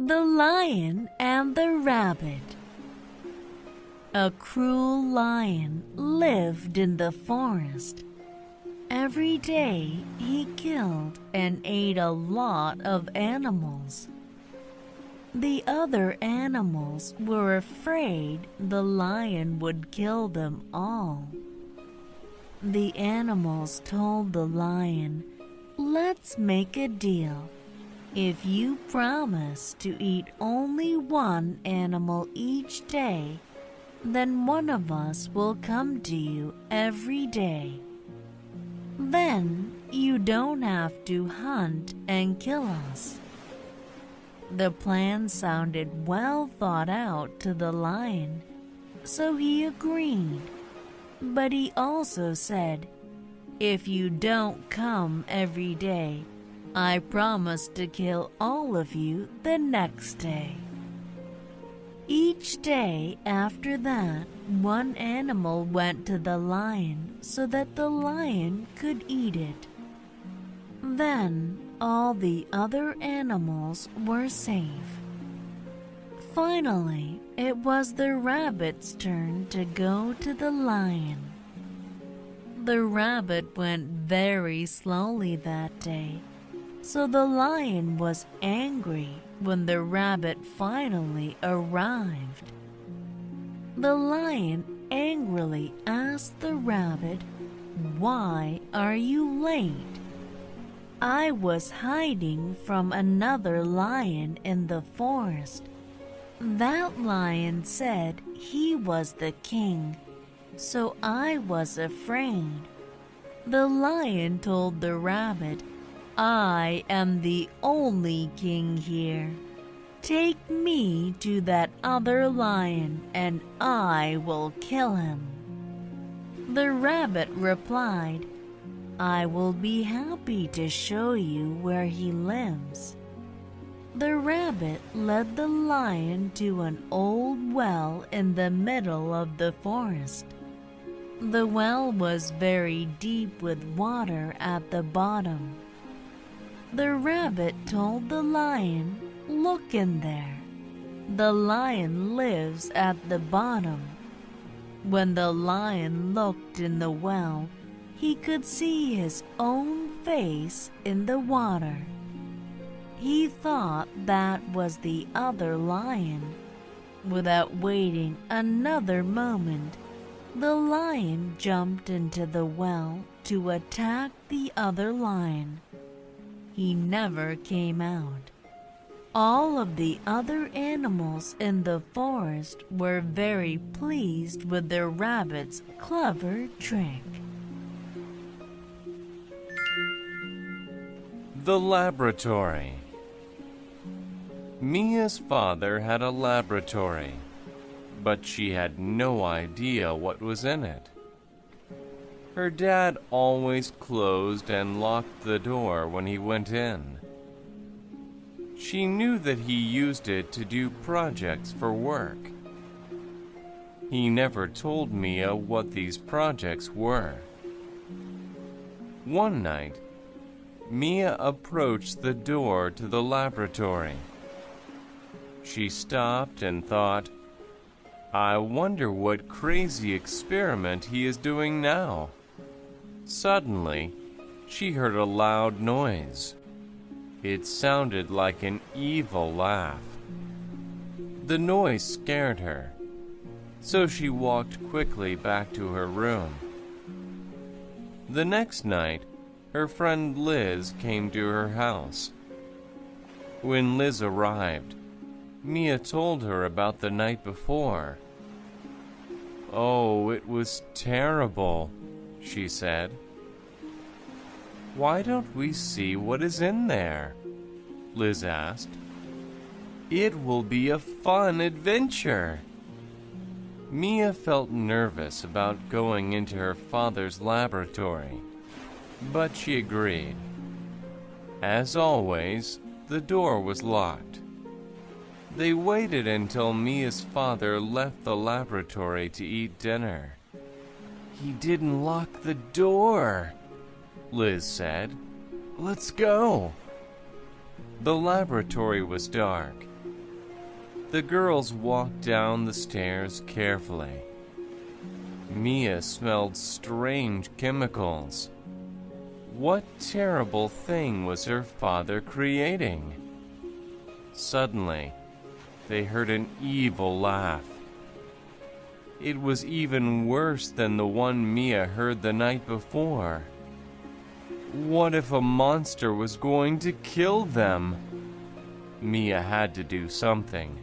The Lion and the Rabbit. A cruel lion lived in the forest. Every day he killed and ate a lot of animals. The other animals were afraid the lion would kill them all. The animals told the lion, "Let's make a deal. If you promise to eat only one animal each day, then one of us will come to you every day. Then you don't have to hunt and kill us." The plan sounded well thought out to the lion, so he agreed. But he also said, "If you don't come every day, I promise to kill all of you the next day." Each day after that, one animal went to the lion so that the lion could eat it. Then all the other animals were safe. Finally, it was the rabbit's turn to go to the lion. The rabbit went very slowly that day, so the lion was angry when the rabbit finally arrived. The lion angrily asked the rabbit, "Why are you late?" "I was hiding from another lion in the forest. That lion said he was the king, so I was afraid." The lion told the rabbit, "I am the only king here. Take me to that other lion and I will kill him." The rabbit replied, "I will be happy to show you where he lives." The rabbit led the lion to an old well in the middle of the forest. The well was very deep with water at the bottom. The rabbit told the lion, "Look in there. The lion lives at the bottom." When the lion looked in the well, he could see his own face in the water. He thought that was the other lion. Without waiting another moment, the lion jumped into the well to attack the other lion. He never came out. All of the other animals in the forest were very pleased with the rabbit's clever trick. The laboratory. Mia's father had a laboratory, but she had no idea what was in it. Her dad always closed and locked the door when he went in. She knew that he used it to do projects for work. He never told Mia what these projects were. One night, Mia approached the door to the laboratory. She stopped and thought, "I wonder what crazy experiment he is doing now." Suddenly, she heard a loud noise. It sounded like an evil laugh. The noise scared her, so she walked quickly back to her room. The next night, her friend Liz came to her house. When Liz arrived, Mia told her about the night before. "Oh, it was terrible," she said. "Why don't we see what is in there?" Liz asked. "It will be a fun adventure." Mia felt nervous about going into her father's laboratory, but she agreed. As always, the door was locked. They waited until Mia's father left the laboratory to eat dinner. "He didn't lock the door," Liz said. "Let's go." The laboratory was dark, The girls walked down the stairs carefully. Mia smelled strange chemicals. What terrible thing was her father creating? Suddenly, they heard an evil laugh. It was even worse than the one Mia heard the night before. What if a monster was going to kill them? Mia had to do something.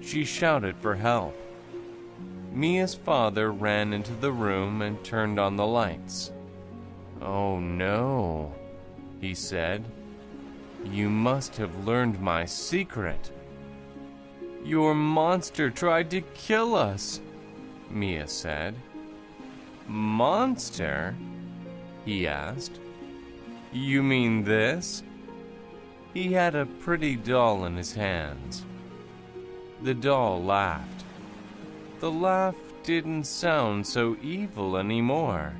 She shouted for help. Mia's father ran into the room and turned on the lights. "Oh no," he said. "You must have learned my secret." "Your monster tried to kill us," Mia said. "Monster?" he asked. "You mean this?" He had a pretty doll in his hands. The doll laughed. The laugh didn't sound so evil anymore.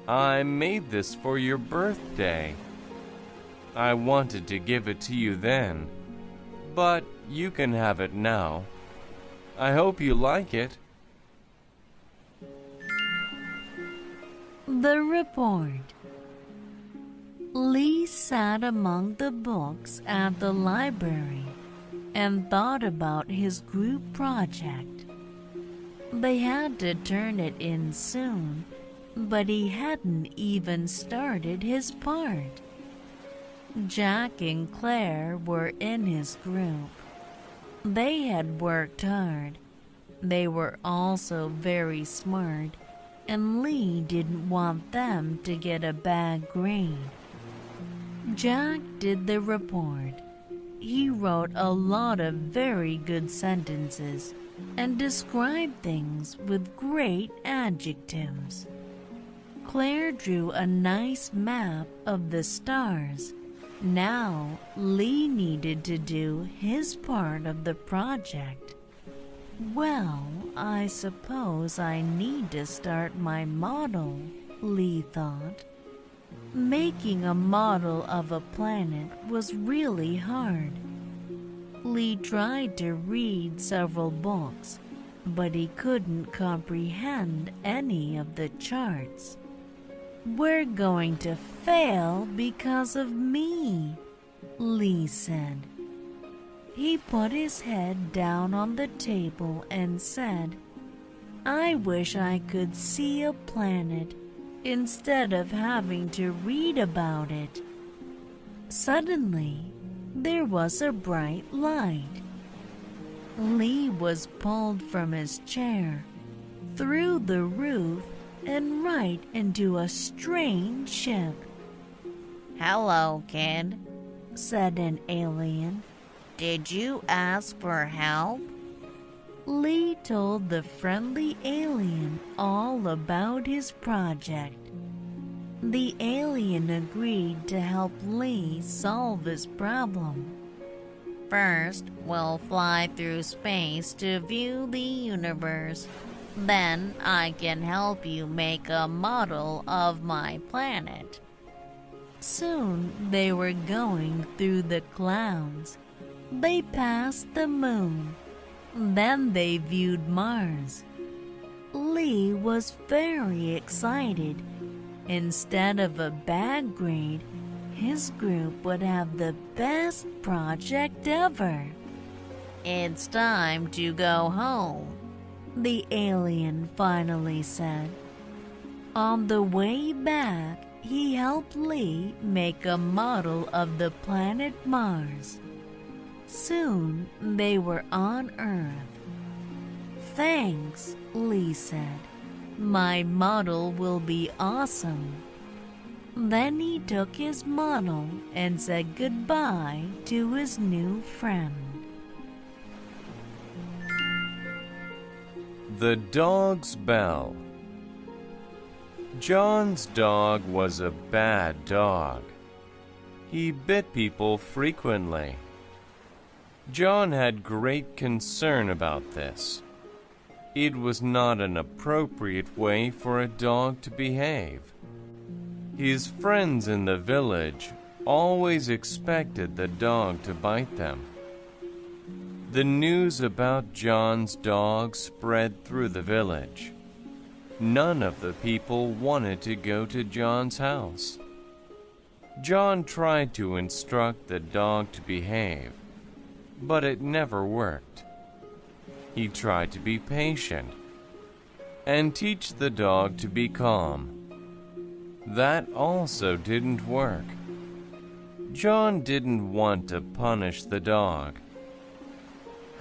"I made this for your birthday. I wanted to give it to you then, but you can have it now. I hope you like it." The report. Lee sat among the books at the library and thought about his group project. They had to turn it in soon, but he hadn't even started his part. Jack and Claire were in his group. They had worked hard. They were also very smart, and Lee didn't want them to get a bad grade. Jack did the report. He wrote a lot of very good sentences and described things with great adjectives. Claire drew a nice map of the stars. Now Lee needed to do his part of the project. "Well, I suppose I need to start my model," Lee thought. Making a model of a planet was really hard. Lee tried to read several books, but he couldn't comprehend any of the charts. "We're going to fail because of me," Lee said. He put his head down on the table and said, "I wish I could see a planet instead of having to read about it." Suddenly, there was a bright light. Lee was pulled from his chair, through the roof, and right into a strange ship. "Hello, kid," said an alien. "Did you ask for help?" Lee told the friendly alien all about his project. The alien agreed to help Lee solve his problem. "First, we'll fly through space to view the universe. Then I can help you make a model of my planet." Soon they were going through the clouds. They passed the moon. Then they viewed Mars. Lee was very excited. Instead of a bad grade, his group would have the best project ever. "It's time to go home," the alien finally said. On the way back, he helped Lee make a model of the planet Mars. Soon they were on Earth. "Thanks," Lee said. "My model will be awesome." Then he took his model and said goodbye to his new friend. The Dog's Bell. John's dog was a bad dog. He bit people frequently. John had great concern about this. It was not an appropriate way for a dog to behave. His friends in the village always expected the dog to bite them. The news about John's dog spread through the village. None of the people wanted to go to John's house. John tried to instruct the dog to behave, but it never worked. He tried to be patient and teach the dog to be calm. That also didn't work. John didn't want to punish the dog.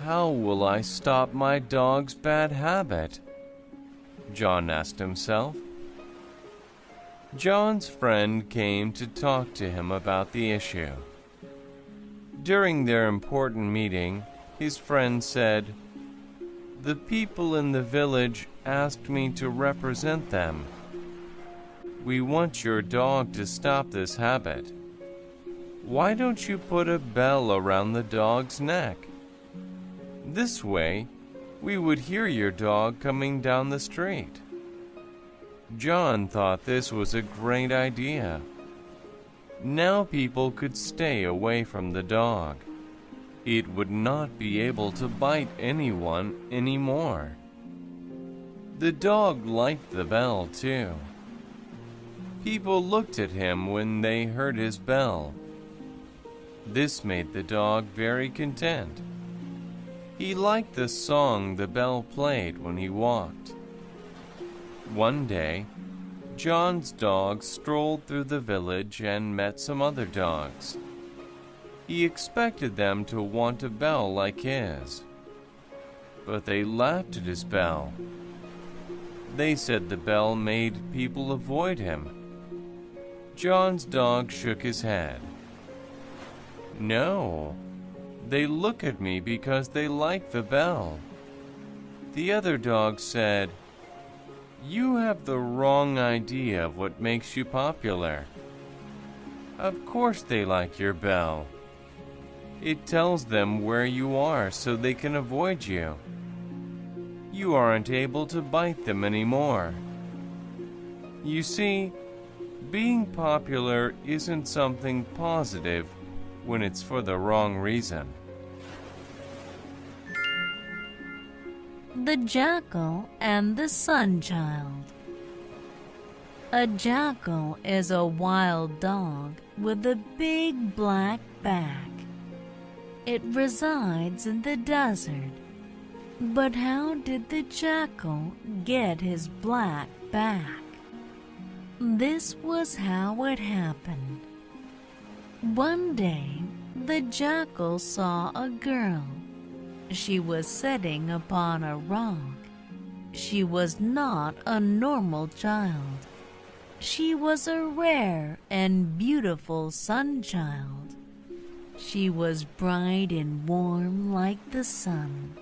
How will I stop my dog's bad habit? John asked himself. John's friend came to talk to him about the issue. During their important meeting, his friend said, "The people in the village asked me to represent them. We want your dog to stop this habit. Why don't you put a bell around the dog's neck? This way, we would hear your dog coming down the street." John thought this was a great idea. Now people could stay away from the dog. It would not be able to bite anyone anymore. The dog liked the bell too. People looked at him when they heard his bell. This made the dog very content. He liked the song the bell played when he walked. One day, John's dog strolled through the village and met some other dogs. He expected them to want a bell like his, but they laughed at his bell. They said the bell made people avoid him. John's dog shook his head. "No, they look at me because they like the bell." The other dog said, "You have the wrong idea of what makes you popular. Of course they like your bell. It tells them where you are so they can avoid you. You aren't able to bite them anymore. You see, being popular isn't something positive when it's for the wrong reason." The Jackal and the Sunchild. A jackal is a wild dog with a big black back. It resides in the desert. But how did the jackal get his black back? This was how it happened. One day, the jackal saw a girl. She was sitting upon a rock. She was not a normal child. She was a rare and beautiful sunchild. She was bright and warm like the sun.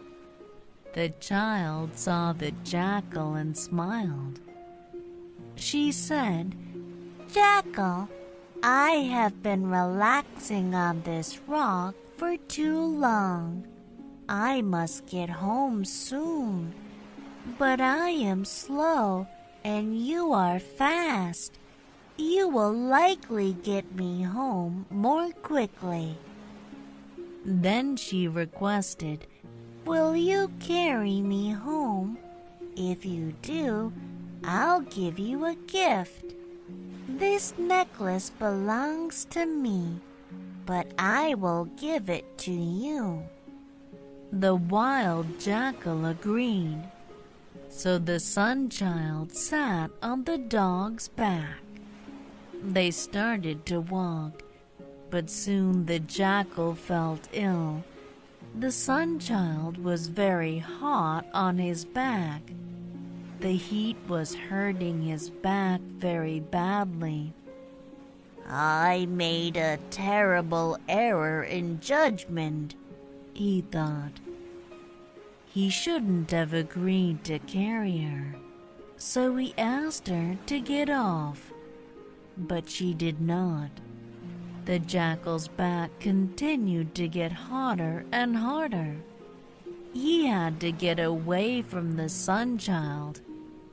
The child saw the jackal and smiled. She said, "Jackal, I have been relaxing on this rock for too long. I must get home soon. But I am slow and you are fast. You will likely get me home more quickly." Then she requested, "Will you carry me home? If you do, I'll give you a gift. This necklace belongs to me, but I will give it to you." The wild jackal agreed. So the Sunchild sat on the dog's back. They started to walk, but soon the jackal felt ill. The Sunchild was very hot on his back. The heat was hurting his back very badly. "I made a terrible error in judgment," he thought. He shouldn't have agreed to carry her, so he asked her to get off, but she did not. The jackal's back continued to get hotter and harder. He had to get away from the Sunchild,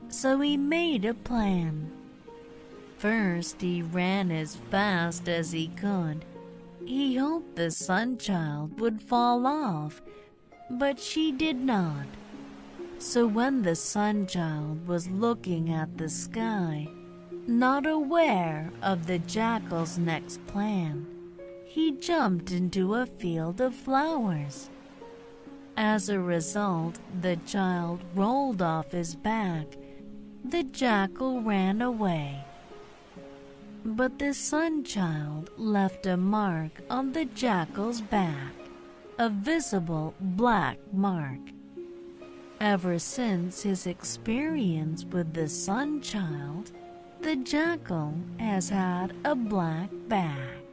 so he made a plan. First, he ran as fast as he could. He hoped the Sunchild would fall off, but she did not. So when the sun-child was looking at the sky, not aware of the jackal's next plan, he jumped into a field of flowers. As a result, the child rolled off his back. The jackal ran away. But the sun-child left a mark on the jackal's back, a visible black mark. Ever since his experience with the sun-child, the jackal has had a black back.